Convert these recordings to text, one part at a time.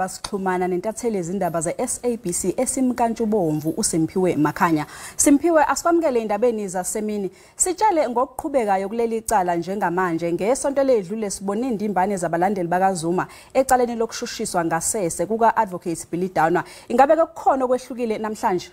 basixhumana nentatheli izindaba ze-SABC esimkantshubomvu uSimphiwe Makhanya. Simphiwe, asikwamukele indabeni zasemini. Sitshale ngokuqhubekayo kuleli icala njengamanje. Ngesonto ledlule sibone indimbane zabalandeli bakaZuma ecaleni lokushushiswa ngasese kuka Advocate Billy Downer. Ingabe kukhona okwehlukile namhlanje?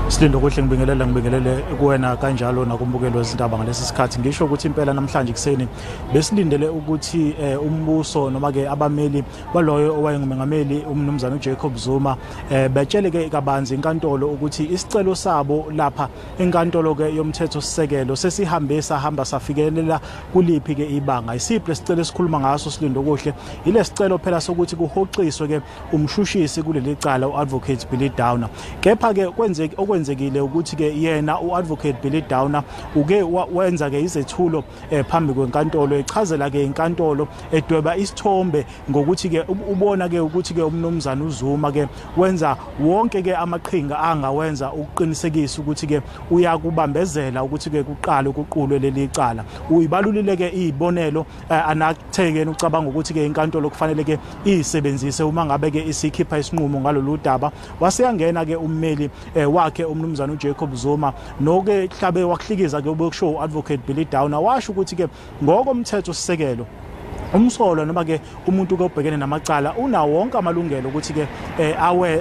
Silindo kuhle ngibingelele kuwena kanjalo nakumbukelo wezindaba ngalesi sikhathi. Ngisho ukuthi impela namhlanje kuseni besilindele ukuthi umbuso noma ke abameli baloyo owayengumengameli umnumzana uJacob Zuma betsheleke kabanzi inkantolo ukuthi isicelo sabo lapha enkantolo ke yomthetho sisekelo sesihambe sahamba safikelela kuliphi ke ibanga. Isiphi isicelo esikhuluma ngaso Silindo kuhle ile sicelo phela sokuthi kuhoxiswe ke umshushisi kuleli cala uAdvocate Billy Downer. Kepha ke kwenzekile ukuthi ke yena uAdvocate Billy Downer uke wenza ke izethulo phambi kwenkantolo echazela ke inkantolo edweba isithombe ngokuthi ke ubona ke ukuthi ke umnumzana uZuma ke wenza wonke ke amaqhinga angawenza ukuqinisekisa ukuthi ke uyakubambezela ukuthi ke kuqala ukuqulwe leli cala. Uyibalulile ke izibonelo anakutheke ucabanga ukuthi ke inkantolo kufanele ke isebenzise uma ngabe ke isikhipha isinqumo ngalolu daba. Waseyangena ke ummeli wakhe umnumzana uJacob Zuma noke hlabe wakuhlikiza ke ubekusho uAdvocate Billy Downer washo ukuthi ke ngokomthetho sisekelo umsolo noma ke umuntu obhekene namacala una wonke amalungelo ukuthi ke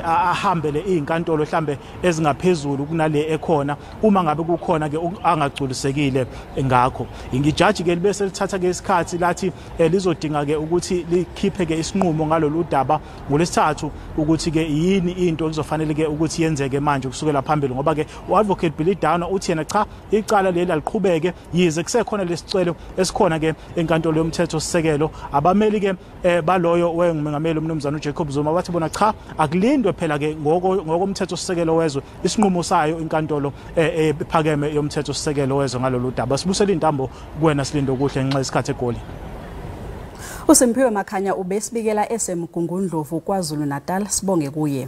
ahambele izinkantolo mhlambe ezingaphezulu kunale ekhona uma ngabe kukhona ke angagculisekile ngakho. Ingijaji ke libese lithatha ke isikhathi lathi lizodinga ke ukuthi likhiphe ke isinqumo ngalolu daba ngolesithathu ukuthi ke yini into ezofanele ke ukuthi yenzeke manje kusukela phambili ngoba ke uAdvocate Billy Downer uthi yena cha icala leli aliqhubeke yize kusekhona lesicelo esikhona ke enkantolo yomthetho sisekelo. Abameli ke baloyo wengumengameli umnumzana uJacob Zuma bathi bona cha akulindwe phela ke ngokomthetho sisekelo wezwe isinqumo sayo inkantolo ephakeme yomthetho sisekelo wezwe ngalolu daba. Sibusela intambo kuwena Silindo kuhle ngenxa isikhathi egoli. uSimphiwe Makhanya ubesibikela esemgungundlovu kwaZulu Natal. Sibonge kuye.